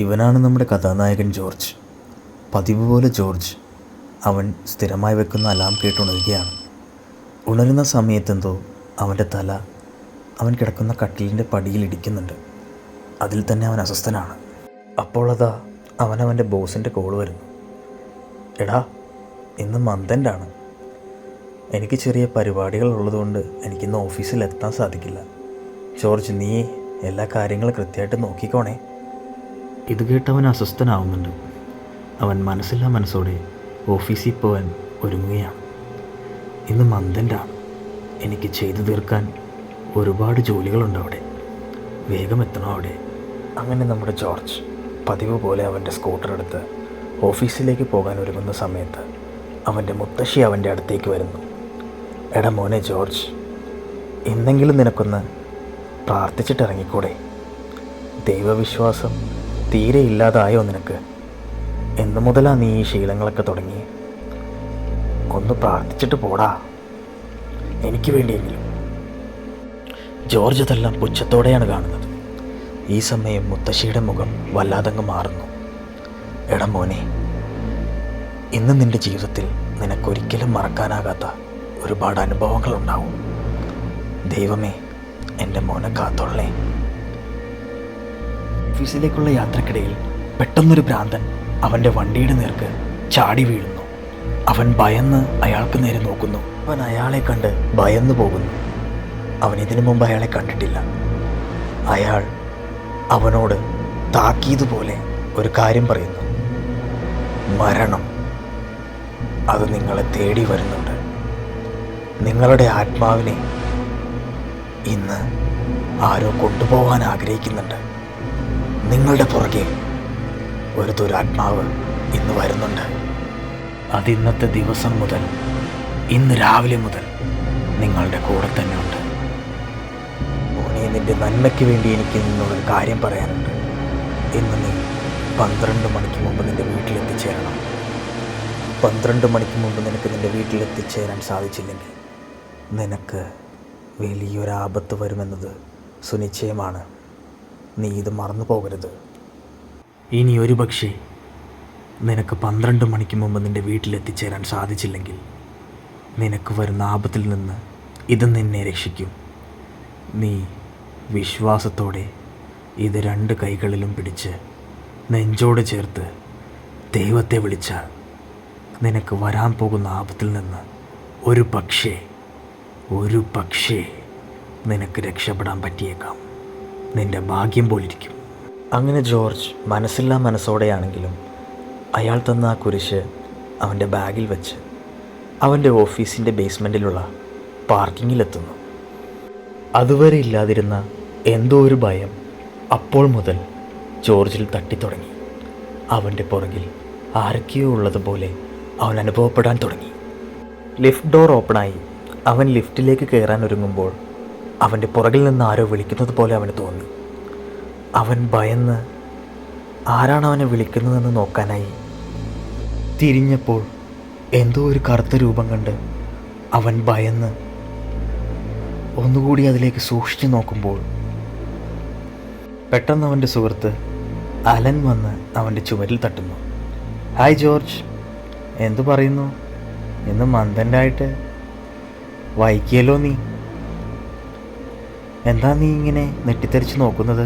ഇവനാണ് നമ്മുടെ കഥാനായകൻ ജോർജ്. പതിവ് പോലെ ജോർജ് അവൻ സ്ഥിരമായി വെക്കുന്ന അലാം കേട്ടുണരുകയാണ്. ഉണരുന്ന സമയത്തെന്തോ അവൻ്റെ തല അവൻ കിടക്കുന്ന കട്ടിലിൻ്റെ പടിയിൽ ഇടിക്കുന്നുണ്ട്. അതിൽ തന്നെ അവൻ അസ്വസ്ഥനാണ്. അപ്പോൾ അതാ അവൻ്റെ ബോസിൻ്റെ കോൾ വരുന്നു. എടാ, ഇന്ന് മന്തെൻ്റാണ്. എനിക്ക് ചെറിയ പരിപാടികൾ ഉള്ളതുകൊണ്ട് എനിക്കിന്ന് ഓഫീസിൽ എത്താൻ സാധിക്കില്ല. ജോർജ്, നീ എല്ലാ കാര്യങ്ങളും കൃത്യമായിട്ട് നോക്കിക്കോണേ. ഇത് കേട്ട് അവൻ അസ്വസ്ഥനാവുന്നുണ്ട്. അവൻ മനസ്സില്ലാ മനസ്സോടെ ഓഫീസിൽ പോകാൻ ഒരുങ്ങുകയാണ്. ഇന്ന് മന്തെൻ്റാണ്. എനിക്ക് ചെയ്തു തീർക്കാൻ ഒരുപാട് ജോലികളുണ്ട് അവിടെ. വേഗം എത്തണം അവിടെ. അങ്ങനെ നമ്മുടെ ജോർജ് പതിവ് പോലെ അവൻ്റെ സ്കൂട്ടർ എടുത്ത് ഓഫീസിലേക്ക് പോകാൻ ഒരുങ്ങുന്ന സമയത്ത് അവൻ്റെ മുത്തശ്ശി അവൻ്റെ അടുത്തേക്ക് വരുന്നു. എടാ മോനെ ജോർജ്, ഇന്നെങ്കിലും നിനക്കൊന്ന് പ്രാർത്ഥിച്ചിട്ടിറങ്ങിക്കൂടെ? ദൈവവിശ്വാസം തീരെ ഇല്ലാതായോ നിനക്ക്? എന്നു മുതലാണ് നീ ഈ ശീലങ്ങളൊക്കെ തുടങ്ങി? ഒന്ന് പ്രാർത്ഥിച്ചിട്ട് പോടാ, എനിക്ക് വേണ്ടിയെങ്കിലും. ജോർജ് അതെല്ലാം പുച്ഛത്തോടെയാണ് കാണുന്നത്. ഈ സമയം മുത്തശ്ശിയുടെ മുഖം വല്ലാതങ്ങ് മാറുന്നു. എടാ മോനെ, ഇന്ന് നിൻ്റെ ജീവിതത്തിൽ നിനക്കൊരിക്കലും മറക്കാനാകാത്ത ഒരുപാട് അനുഭവങ്ങളുണ്ടാവും. ദൈവമേ, എൻ്റെ മോനെ കാത്തോളേ. ഓഫീസിലേക്കുള്ള യാത്രക്കിടയിൽ പെട്ടെന്നൊരു ഭ്രാന്തൻ അവൻ്റെ വണ്ടിയുടെ നേർക്ക് ചാടി വീഴുന്നു. അവൻ ഭയന്ന് അയാൾക്ക് നേരെ നോക്കുന്നു. അവൻ അയാളെ കണ്ട് ഭയന്നു പോകുന്നു. അവൻ ഇതിനു മുമ്പ് അയാളെ കണ്ടിട്ടില്ല. അയാൾ അവനോട് താക്കീതുപോലെ ഒരു കാര്യം പറയുന്നു. മരണം അത് നിങ്ങളെ തേടി വരുന്നുണ്ട്. നിങ്ങളുടെ ആത്മാവിനെ ഇന്ന് ആരോ കൊണ്ടുപോകാൻ ആഗ്രഹിക്കുന്നുണ്ട്. നിങ്ങളുടെ പുറകെ ഒരു ദുരാത്മാവ് ഇന്ന് വരുന്നുണ്ട്. അതിന്നത്തെ ദിവസം മുതൽ, ഇന്ന് രാവിലെ മുതൽ നിങ്ങളുടെ കൂടെ തന്നെ ഉണ്ട്. മോനെ, നിൻ്റെ നന്മയ്ക്ക് വേണ്ടി എനിക്ക് നിന്നോടൊരു കാര്യം പറയാനുണ്ട്. ഇന്ന് നീ 12 മണിക്ക് മുമ്പ് നിൻ്റെ വീട്ടിലെത്തിച്ചേരണം. 12 മണിക്ക് മുമ്പ് നിനക്ക് നിൻ്റെ വീട്ടിലെത്തിച്ചേരാൻ സാധിച്ചില്ലെങ്കിൽ നിനക്ക് വലിയൊരാപത്ത് വരുമെന്നത് സുനിശ്ചയമാണ്. നീ ഇത് മറന്നു പോകരുത്. ഇനി ഒരു പക്ഷേ നിനക്ക് 12 മണിക്ക് മുമ്പ് നിൻ്റെ വീട്ടിലെത്തിച്ചേരാൻ സാധിച്ചില്ലെങ്കിൽ നിനക്ക് വരുന്ന ആപത്തിൽ നിന്ന് ഇത് നിന്നെ രക്ഷിക്കും. നീ വിശ്വാസത്തോടെ ഇത് 2 കൈകളിലും പിടിച്ച് നെഞ്ചോട് ചേർത്ത് ദൈവത്തെ വിളിച്ചാൽ നിനക്ക് വരാൻ പോകുന്ന ആപത്തിൽ നിന്ന് ഒരു പക്ഷേ നിനക്ക് രക്ഷപ്പെടാൻ പറ്റിയേക്കാം. നിൻ്റെ ഭാഗ്യം പോലിരിക്കും. അങ്ങനെ ജോർജ് മനസ്സില്ലാ മനസ്സോടെയാണെങ്കിലും അയാൾ തന്ന ആ കുരിശ് അവൻ്റെ ബാഗിൽ വെച്ച് അവൻ്റെ ഓഫീസിൻ്റെ ബേസ്മെൻറ്റിലുള്ള പാർക്കിങ്ങിലെത്തുന്നു. അതുവരെ ഇല്ലാതിരുന്ന എന്തോ ഒരു ഭയം അപ്പോൾ മുതൽ ജോർജിൽ തട്ടിത്തുടങ്ങി. അവൻ്റെ പുറകിൽ ആരൊക്കെയോ ഉള്ളതുപോലെ അവൻ അനുഭവപ്പെടാൻ തുടങ്ങി. ലിഫ്റ്റ് ഡോർ ഓപ്പണായി. അവൻ ലിഫ്റ്റിലേക്ക് കയറാൻ ഒരുങ്ങുമ്പോൾ അവൻ്റെ പുറകിൽ നിന്ന് ആരോ വിളിക്കുന്നത് പോലെ അവന് തോന്നി. അവൻ ഭയന്ന് ആരാണ് അവനെ വിളിക്കുന്നതെന്ന് നോക്കാനായി തിരിഞ്ഞപ്പോൾ എന്തോ ഒരു കറുത്ത രൂപം കണ്ട് അവൻ ഭയന്ന് ഒന്നുകൂടി അതിലേക്ക് സൂക്ഷിച്ചു നോക്കുമ്പോൾ പെട്ടെന്ന് അവൻ്റെ സുഹൃത്ത് അലൻ വന്ന് അവൻ്റെ ചുമരിൽ തട്ടുന്നു. ഹായ് ജോർജ്, എന്തു പറയുന്നു? ഇന്ന് മന്ദൻ്റായിട്ട് വൈകിയല്ലോ നീ. എന്താ നീ ഇങ്ങനെ നെട്ടിത്തെറിച്ച് നോക്കുന്നത്?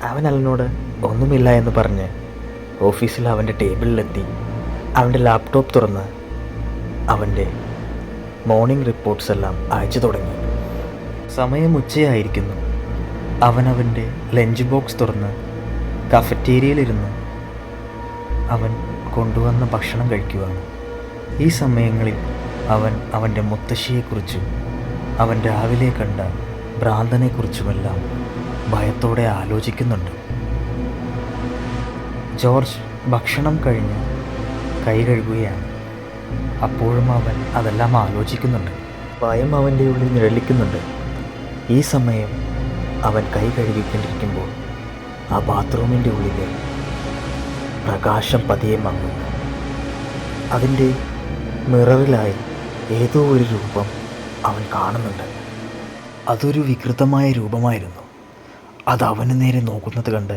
അവൻ അലനോട് ഒന്നുമില്ല എന്ന് പറഞ്ഞ് ഓഫീസിൽ അവൻ്റെ ടേബിളിലെത്തി അവൻ്റെ ലാപ്ടോപ്പ് തുറന്ന് അവൻ്റെ മോർണിംഗ് റിപ്പോർട്ട്സ് എല്ലാം അയച്ചു തുടങ്ങി. സമയം ഉച്ചയായിരിക്കുന്നു. അവൻ്റെ ലഞ്ച് ബോക്സ് തുറന്ന് കഫറ്റേരിയയിലിരുന്ന് അവൻ കൊണ്ടുവന്ന ഭക്ഷണം കഴിക്കുകയാണ്. ഈ സമയങ്ങളിൽ അവൻ്റെ മുത്തശ്ശിയെക്കുറിച്ചും അവൻ രാവിലെ കണ്ട ഭ്രാന്തനെക്കുറിച്ചുമെല്ലാം ഭയത്തോടെ ആലോചിക്കുന്നുണ്ട്. ജോർജ് ഭക്ഷണം കഴിഞ്ഞ് കൈ കഴുകുകയാണ്. അപ്പോഴും അവൻ അതെല്ലാം ആലോചിക്കുന്നുണ്ട്. ഭയം അവൻ്റെ ഉള്ളിൽ നിഴലിക്കുന്നുണ്ട്. ഈ സമയം അവൻ കൈ കഴുകിക്കൊണ്ടിരിക്കുമ്പോൾ ആ ബാത്റൂമിൻ്റെ ഉള്ളിലെ പ്രകാശം പതിയെ മങ്ങുന്നു. അതിൻ്റെ മിററിലായി ഏതോ ഒരു രൂപം അവൻ കാണുന്നുണ്ട്. അതൊരു വികൃതമായ രൂപമായിരുന്നു. അത് അവന് നേരെ നോക്കുന്നത് കണ്ട്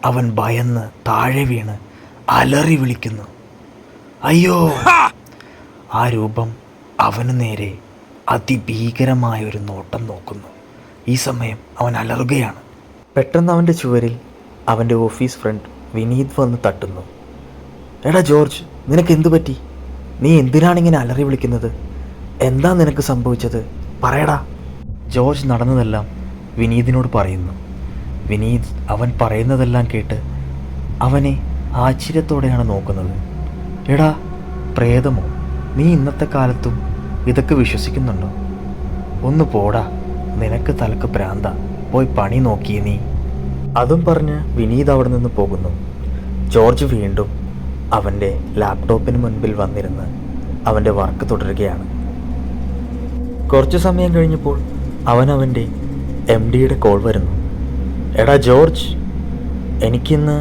അവൻ ഭയന്ന് താഴെ വീണ് അലറി വിളിക്കുന്നു, അയ്യോ! ആ രൂപം അവന് നേരെ അതിഭീകരമായ ഒരു നോട്ടം നോക്കുന്നു. ഈ സമയം അവൻ അലറുകയാണ്. പെട്ടെന്ന് അവൻ്റെ ചുവരിൽ അവൻ്റെ ഓഫീസ് ഫ്രണ്ട് വിനീത് വന്ന് തട്ടുന്നു. എടാ ജോർജ്, നിനക്ക് എന്തു പറ്റി? നീ എന്തിനാണിങ്ങനെ അലറി വിളിക്കുന്നത്? എന്താ നിനക്ക് സംഭവിച്ചത്? പറയടാ. ജോർജ് നടന്നതെല്ലാം വിനീതിനോട് പറയുന്നു. വിനീത് അവൻ പറയുന്നതെല്ലാം കേട്ട് അവനെ ആശ്ചര്യത്തോടെയാണ് നോക്കുന്നത്. എടാ പ്രേതമോ? നീ ഇന്നത്തെ കാലത്തും ഇതൊക്കെ വിശ്വസിക്കുന്നുണ്ടോ? ഒന്ന് പോടാ, നിനക്ക് തലക്ക് ഭ്രാന്ത, പോയി പണി നോക്കിയേ നീ. അതും പറഞ്ഞ് വിനീത് അവിടെ നിന്ന് പോകുന്നു. ജോർജ് വീണ്ടും അവൻ്റെ ലാപ്ടോപ്പിന് മുൻപിൽ വന്നിരുന്ന് അവൻ്റെ വർക്ക് തുടരുകയാണ്. കുറച്ചു സമയം കഴിഞ്ഞപ്പോൾ അവൻ്റെ MD കോൾ വരുന്നു. എടാ ജോർജ്, എനിക്കിന്ന്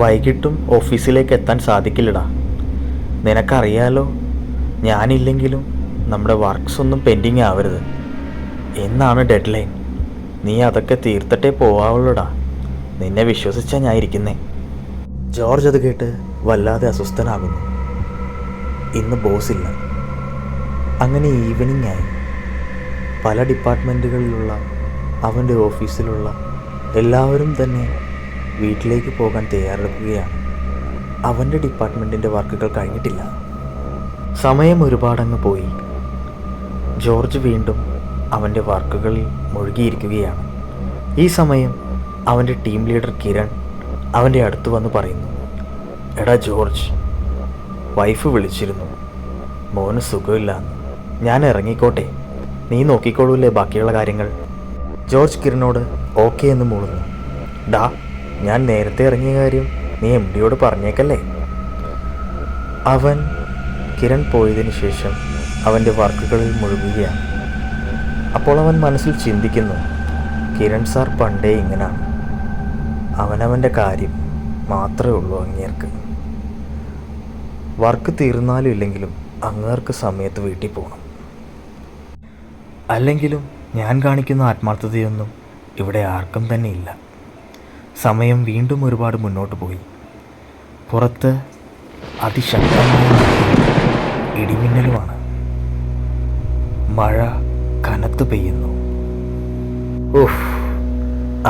വൈകിട്ടും ഓഫീസിലേക്ക് എത്താൻ സാധിക്കില്ലടാ. നിനക്കറിയാലോ, ഞാനില്ലെങ്കിലും നമ്മുടെ വർക്ക്സ് ഒന്നും പെൻഡിങ് ആവരുത്. എന്നാണ് ഡെഡ് ലൈൻ. നീ അതൊക്കെ തീർത്തിട്ടേ പോവാവുള്ളൂടാ. നിന്നെ വിശ്വസിച്ചാ ഞാൻ ഇരിക്കുന്നേ. ജോർജ് അത് കേട്ട് വല്ലാതെ അസ്വസ്ഥനാകുന്നു. ഇന്ന് ബോസില്ല. അങ്ങനെ ഈവനിങ് ആയി. പല ഡിപ്പാർട്ട്മെൻറ്റുകളിലുള്ള അവൻ്റെ ഓഫീസിലുള്ള എല്ലാവരും തന്നെ വീട്ടിലേക്ക് പോകാൻ തയ്യാറെടുക്കുകയാണ്. അവൻ്റെ ഡിപ്പാർട്ട്മെൻറ്റിൻ്റെ വർക്കുകൾ കഴിഞ്ഞിട്ടില്ല. സമയം ഒരുപാടങ്ങ് പോയി. ജോർജ് വീണ്ടും അവൻ്റെ വർക്കുകളിൽ മുഴുകിയിരിക്കുകയാണ്. ഈ സമയം അവൻ്റെ ടീം ലീഡർ കിരൺ അവൻ്റെ അടുത്ത് വന്ന് പറയുന്നു, എടാ ജോർജ്, വൈഫ് വിളിച്ചിരുന്നു, മോന് സുഖമില്ലാന്ന്. ഞാൻ ഇറങ്ങിക്കോട്ടെ, നീ നോക്കിക്കോളൂല്ലേ ബാക്കിയുള്ള കാര്യങ്ങൾ. ജോർജ് കിരണിനോട് ഓക്കെ എന്ന് മൂളുന്നു. ഡാ, ഞാൻ നേരത്തെ ഇറങ്ങിയ കാര്യം നീ MDയോട് പറഞ്ഞേക്കല്ലേ. അവൻ കിരൺ പോയതിനു ശേഷം അവൻ്റെ വർക്കുകളിൽ മുഴുകുകയാണ്. അപ്പോൾ അവൻ മനസ്സിൽ ചിന്തിക്കുന്നു, കിരൺ സാർ പണ്ടേ ഇങ്ങനാണ്. അവനവൻ്റെ കാര്യം മാത്രമേ ഉള്ളൂ അങ്ങേർക്ക്. വർക്ക് തീർന്നാലും ഇല്ലെങ്കിലും അങ്ങേർക്ക് സമയത്ത് വീട്ടിൽ പോകണം. അല്ലെങ്കിലും ഞാൻ കാണിക്കുന്ന ആത്മാർത്ഥതയൊന്നും ഇവിടെ ആർക്കും തന്നെ ഇല്ല. സമയം വീണ്ടും ഒരുപാട് മുന്നോട്ട് പോയി. പുറത്ത് അതിശക്തമായ ഇടിമിന്നലുമാണ്. മഴ കനത്ത് പെയ്യുന്നു. ഓഹ്,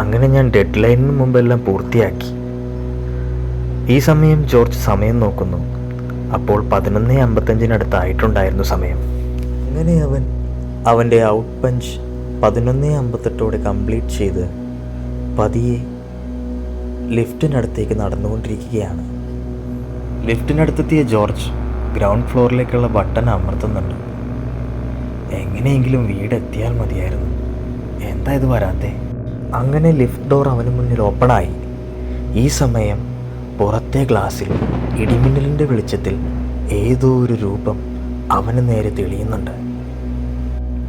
അങ്ങനെ ഞാൻ ഡെഡ് ലൈനിന് മുമ്പെല്ലാം പൂർത്തിയാക്കി. ഈ സമയം ജോർജ് സമയം നോക്കുന്നു. അപ്പോൾ 11:55 സമയം. അങ്ങനെ അവൻ്റെ ഔട്ട് പഞ്ച് 11:58 കംപ്ലീറ്റ് ചെയ്ത് പതിയെ ലിഫ്റ്റിനടുത്തേക്ക് നടന്നുകൊണ്ടിരിക്കുകയാണ്. ലിഫ്റ്റിനടുത്തെത്തിയ ജോർജ് ഗ്രൗണ്ട് ഫ്ലോറിലേക്കുള്ള ബട്ടൺ അമർത്തുന്നുണ്ട്. എങ്ങനെയെങ്കിലും വീടെത്തിയാൽ മതിയായിരുന്നു. എന്താ ഇത് വരാത്തെ? അങ്ങനെ ലിഫ്റ്റ് ഡോർ അവന് മുന്നിൽ ഓപ്പണായി. ഈ സമയം പുറത്തെ ഗ്ലാസ്സിൽ ഇടിമിന്നലിൻ്റെ വെളിച്ചത്തിൽ ഏതോ ഒരു രൂപം അവന് നേരെ തെളിയുന്നുണ്ട്.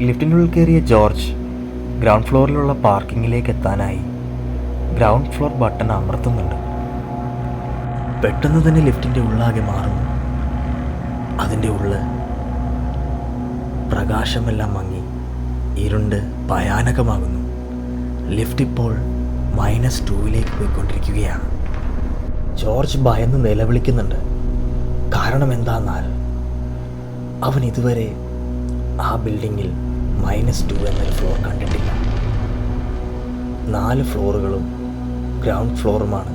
ലിഫ്റ്റിനുള്ളിൽ കയറിയ ജോർജ് ഗ്രൗണ്ട് ഫ്ലോറിലുള്ള പാർക്കിങ്ങിലേക്ക് എത്താനായി ഗ്രൗണ്ട് ഫ്ലോർ ബട്ടൺ അമർത്തുന്നുണ്ട്. പെട്ടെന്ന് തന്നെ ലിഫ്റ്റിൻ്റെ ഉള്ളാകെ മാറുന്നു. അതിൻ്റെ ഉള്ളിൽ പ്രകാശമെല്ലാം മങ്ങി ഇരുണ്ട് ഭയാനകമാകുന്നു. ലിഫ്റ്റ് ഇപ്പോൾ -2 പോയിക്കൊണ്ടിരിക്കുകയാണ്. ജോർജ് ഭയന്ന് നിലവിളിക്കുന്നുണ്ട്. കാരണം എന്താണെന്നാൽ അവൻ ഇതുവരെ ആ ബിൽഡിങ്ങിൽ -2 എന്നൊരു ഫ്ലോർ കണ്ടിട്ടില്ല. 4 ഫ്ലോറുകളും ഗ്രൗണ്ട് ഫ്ലോറുമാണ്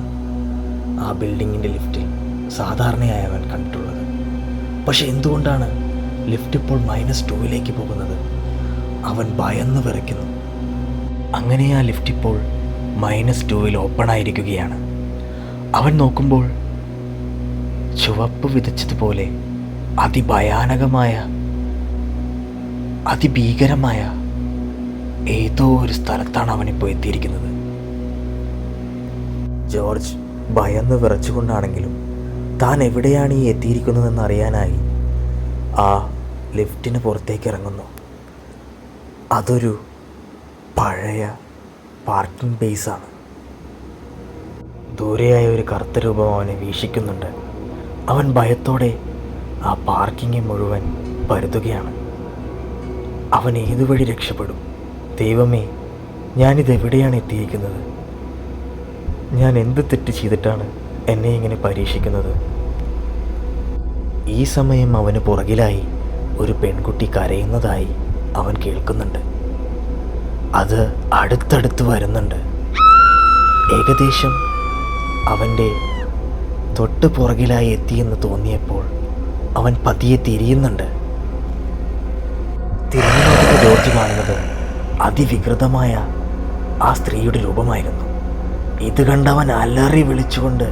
ആ ബിൽഡിങ്ങിൻ്റെ ലിഫ്റ്റിൽ സാധാരണയായി അവൻ കണ്ടിട്ടുള്ളത്. പക്ഷെ എന്തുകൊണ്ടാണ് ലിഫ്റ്റ് ഇപ്പോൾ -2 പോകുന്നത്? അവൻ ഭയന്ന് വിറയ്ക്കുന്നു. അങ്ങനെ ആ ലിഫ്റ്റ് ഇപ്പോൾ -2 ഓപ്പണായിരിക്കുകയാണ്. അവൻ നോക്കുമ്പോൾ ചുവപ്പ് വിതച്ചതുപോലെ അതിഭയാനകമായ അതിഭീകരമായ ഏതോ ഒരു സ്ഥലത്താണ് അവനിപ്പോൾ എത്തിയിരിക്കുന്നത്. ജോർജ് ഭയന്ന് വിറച്ചുകൊണ്ടാണെങ്കിലും താൻ എവിടെയാണ് ഈ എത്തിയിരിക്കുന്നതെന്ന് അറിയാനായി ആ ലിഫ്റ്റിന് പുറത്തേക്ക് ഇറങ്ങുന്നു. അതൊരു പഴയ പാർക്കിംഗ് ബേസാണ്. ദൂരെയായ ഒരു കറുത്ത രൂപം അവനെ വീക്ഷിക്കുന്നുണ്ട്. അവൻ ഭയത്തോടെ ആ പാർക്കിംഗ് മുഴുവൻ പരുതുകയാണ്. അവൻ ഏതുവഴി രക്ഷപ്പെടും? ദൈവമേ, ഞാനിതെവിടെയാണ് എത്തിയിരിക്കുന്നത്? ഞാൻ എന്ത് തെറ്റ് ചെയ്തിട്ടാണ് എന്നെ ഇങ്ങനെ പരീക്ഷിക്കുന്നത്? ഈ സമയം അവന് പുറകിലായി ഒരു പെൺകുട്ടി കരയുന്നതായി അവൻ കേൾക്കുന്നുണ്ട്. അത് അടുത്തടുത്ത് വരുന്നുണ്ട്. ഏകദേശം അവൻ്റെ തൊട്ട് പുറകിലായി എത്തിയെന്ന് തോന്നിയപ്പോൾ അവൻ പതിയെ തിരിയുന്നുണ്ട്. തിരിഞ്ഞു നോക്കുന്ന ജോർജ് കാണുന്നത് അതിവികൃതമായ ആ സ്ത്രീയുടെ രൂപമായിരുന്നു. ഇത് കണ്ടവൻ അലറി വിളിച്ചുകൊണ്ട്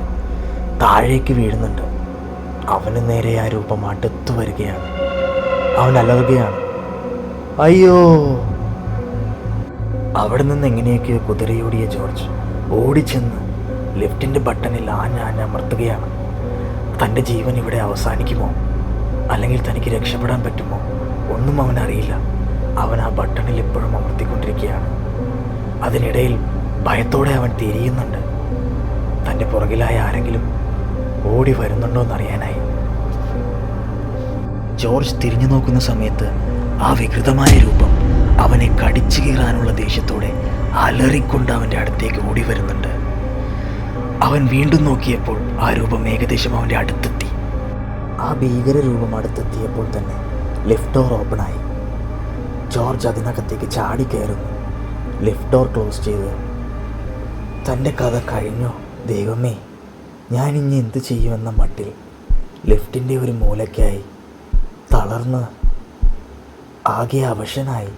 താഴേക്ക് വീഴുന്നുണ്ട്. അവന് നേരെ ആ രൂപം അടുത്തു വരികയാണ്. അവൻ അലറുകയാണ്, അയ്യോ! അവിടെ നിന്ന് എങ്ങനെയൊക്കെയോ കുതിരയോടിയ ജോർജ് ഓടിച്ചെന്ന് ലിഫ്റ്റിൻ്റെ ബട്ടണിൽ ആഞ്ഞാഞ്ഞമർത്തുകയാണ്. തൻ്റെ ജീവൻ ഇവിടെ അവസാനിക്കുമോ, അല്ലെങ്കിൽ തനിക്ക് രക്ഷപ്പെടാൻ പറ്റുമോ, ഒന്നും അവനറിയില്ല. അവൻ ആ ബട്ടണിൽ ഇപ്പോഴും അമർത്തിക്കൊണ്ടിരിക്കുകയാണ്. അതിനിടയിൽ ഭയത്തോടെ അവൻ തിരിയുന്നുണ്ട്. തൻ്റെ പുറകിലായ ആരെങ്കിലും ഓടി വരുന്നുണ്ടോ എന്നറിയാനായി. ജോർജ് തിരിഞ്ഞു നോക്കുന്ന സമയത്ത് ആ വികൃതമായ രൂപം അവനെ കടിച്ചു കീറാനുള്ള ദേഷ്യത്തോടെ അലറിക്കൊണ്ട് അവൻ്റെ അടുത്തേക്ക് ഓടി വരുന്നുണ്ട്. അവൻ വീണ്ടും നോക്കിയപ്പോൾ ആ രൂപം ഏകദേശം അവൻ്റെ അടുത്തെത്തി. ആ ഭീകര രൂപം അടുത്തെത്തിയപ്പോൾ തന്നെ ലിഫ്റ്റ് ഡോർ ഓപ്പണായി. ജോർജ് അതിനകത്തേക്ക് ചാടി കയറുന്നു. ലിഫ്റ്റ് ഡോർ ക്ലോസ് ചെയ്ത്, തൻ്റെ കഥ കഴിഞ്ഞോ ദൈവമേ, ഞാനിനി എന്ത് ചെയ്യുമെന്ന മട്ടിൽ ലിഫ്റ്റിൻ്റെ ഒരു മൂലയ്ക്കായി തളർന്ന് ആകെ അവശനായി.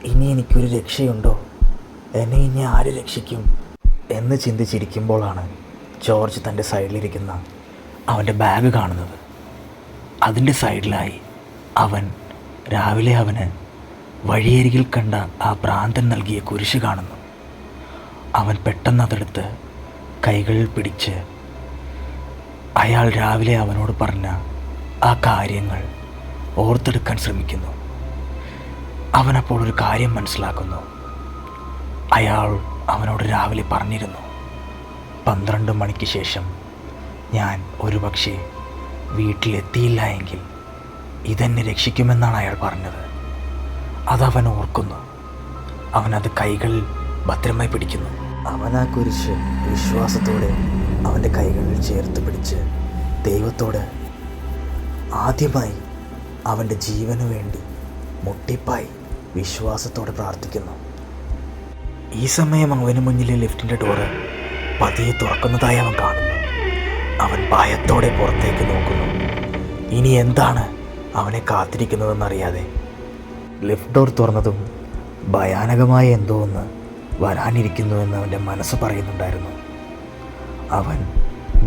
ഇനി എനിക്കൊരു രക്ഷയുണ്ടോ? എന്നെ ഇനി ആര് രക്ഷിക്കും എന്ന് ചിന്തിച്ചിരിക്കുമ്പോഴാണ് ജോർജ് തൻ്റെ സൈഡിലിരിക്കുന്ന അവൻ്റെ ബാഗ് കാണുന്നത്. അതിൻ്റെ സൈഡിലായി അവൻ രാവിലെ അവന് വഴിയരികിൽ കണ്ട ആ ഭ്രാന്തൻ നൽകിയ കുരിശ് കാണുന്നു. അവൻ പെട്ടെന്ന് അതെടുത്ത് കൈകളിൽ പിടിച്ച് അയാൾ രാവിലെ അവനോട് പറഞ്ഞ ആ കാര്യങ്ങൾ ഓർത്തെടുക്കാൻ ശ്രമിക്കുന്നു. അവനപ്പോൾ ഒരു കാര്യം മനസ്സിലാക്കുന്നു. അയാൾ അവനോട് രാവിലെ പറഞ്ഞിരുന്നു, 12 മണിക്ക് ശേഷം ഞാൻ ഒരുപക്ഷെ വീട്ടിലെത്തിയില്ല എങ്കിൽ ഇതെന്നെ രക്ഷിക്കുമെന്നാണ് അയാൾ പറഞ്ഞത്. അതവൻ ഓർക്കുന്നു. അവനത് കൈകളിൽ ഭദ്രമായി പിടിക്കുന്നു. അവൻ ആ കുരിശ് വിശ്വാസത്തോടെ അവൻ്റെ കൈകളിൽ ചേർത്ത് പിടിച്ച് ദൈവത്തോട് ആദ്യമായി അവൻ്റെ ജീവന് വേണ്ടി മുട്ടിപ്പായി വിശ്വാസത്തോടെ പ്രാർത്ഥിക്കുന്നു. ഈ സമയം അവന് മുന്നിലെ ലിഫ്റ്റിൻ്റെ ഡോറ് പതിയെ തുറക്കുന്നതായി അവൻ കാണുന്നു. അവൻ ഭയത്തോടെ പുറത്തേക്ക് നോക്കുന്നു. ഇനി എന്താണ് അവനെ കാത്തിരിക്കുന്നതെന്നറിയാതെ. ലിഫ്റ്റ് ഡോർ തുറന്നതും ഭയാനകമായ എന്തോ ഒന്ന് വരാനിരിക്കുന്നുവെന്ന് അവൻ്റെ മനസ്സ് പറയുന്നുണ്ടായിരുന്നു. അവൻ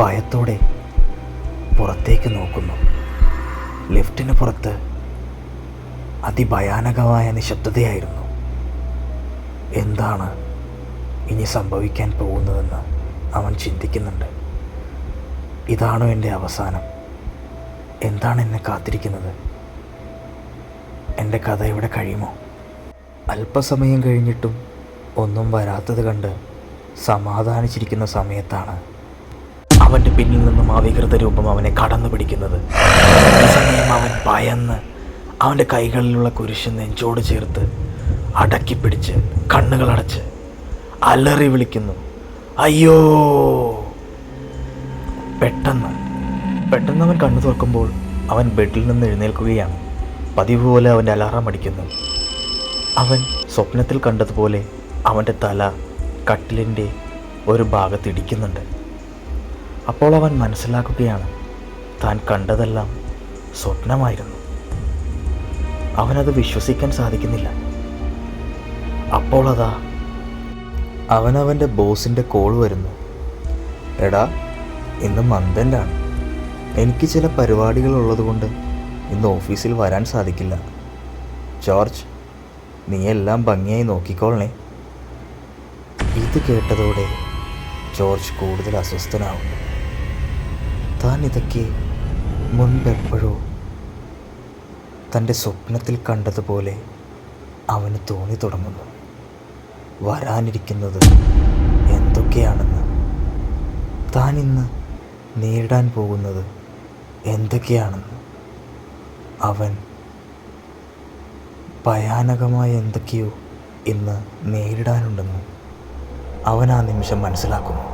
ഭയത്തോടെ പുറത്തേക്ക് നോക്കുന്നു. ലിഫ്റ്റിന് പുറത്ത് അതിഭയാനകമായ നിശബ്ദതയായിരുന്നു. എന്താണ് ഇനി സംഭവിക്കാൻ പോകുന്നതെന്ന് അവൻ ചിന്തിക്കുന്നുണ്ട്. ഇതാണോ എൻ്റെ അവസാനം? എന്താണ് എന്നെ കാത്തിരിക്കുന്നത്? എൻ്റെ കഥ ഇവിടെ കഴിയുമോ? അല്പസമയം കഴിഞ്ഞിട്ടും ഒന്നും വരാത്തത് കണ്ട് സമാധാനിച്ചിരിക്കുന്ന സമയത്താണ് അവൻ്റെ പിന്നിൽ നിന്നും ആ വികൃത രൂപം അവനെ കടന്നു പിടിക്കുന്നത്. ഈ സമയം അവൻ ഭയന്ന് അവൻ്റെ കൈകളിലുള്ള കുരിശ് നെഞ്ചോട് ചേർത്ത് അടക്കിപ്പിടിച്ച് കണ്ണുകളടച്ച് അലറി വിളിക്കുന്നു, അയ്യോ! പെട്ടെന്ന് അവൻ കണ്ണു തുറക്കുമ്പോൾ അവൻ ബെഡിൽ നിന്ന് എഴുന്നേൽക്കുകയാണ്. പതിവ് പോലെ അവൻ്റെ അലാറം അടിക്കുന്നു. അവൻ സ്വപ്നത്തിൽ കണ്ടതുപോലെ അവൻ്റെ തല കട്ടിലിൻ്റെ ഒരു ഭാഗത്ത് ഇടിക്കുന്നുണ്ട്. അപ്പോൾ അവൻ മനസ്സിലാക്കുകയാണ് താൻ കണ്ടതെല്ലാം സ്വപ്നമായിരുന്നു. അവനത് വിശ്വസിക്കാൻ സാധിക്കുന്നില്ല. അപ്പോൾ അതാ അവനവൻ്റെ ബോസിൻ്റെ കോൾ വരുന്നു. എടാ, ഇന്ന് മന്തെൻ്റാണ്. എനിക്ക് ചില പരിപാടികൾ ഉള്ളതുകൊണ്ട് ഇന്ന് ഓഫീസിൽ വരാൻ സാധിക്കില്ല. ജോർജ്, നീ എല്ലാം ഭംഗിയായി നോക്കിക്കോളണേ. ഇത് കേട്ടതോടെ ജോർജ് കൂടുതൽ അസ്വസ്ഥനാവുന്നു. താൻ ഇതൊക്കെ മുൻപെപ്പോഴോ തൻ്റെ സ്വപ്നത്തിൽ കണ്ടതുപോലെ അവന് തോന്നി തുടങ്ങുന്നു. വരാനിരിക്കുന്നത് എന്തൊക്കെയാണെന്ന്, താൻ ഇന്ന് നേരിടാൻ പോകുന്നത് എന്തൊക്കെയാണെന്ന്, അവൻ ഭയാനകമായ എന്തൊക്കെയോ ഇന്ന് നേരിടാനുണ്ടെന്നും അവൻ ആ നിമിഷം മനസ്സിലാക്കുന്നു.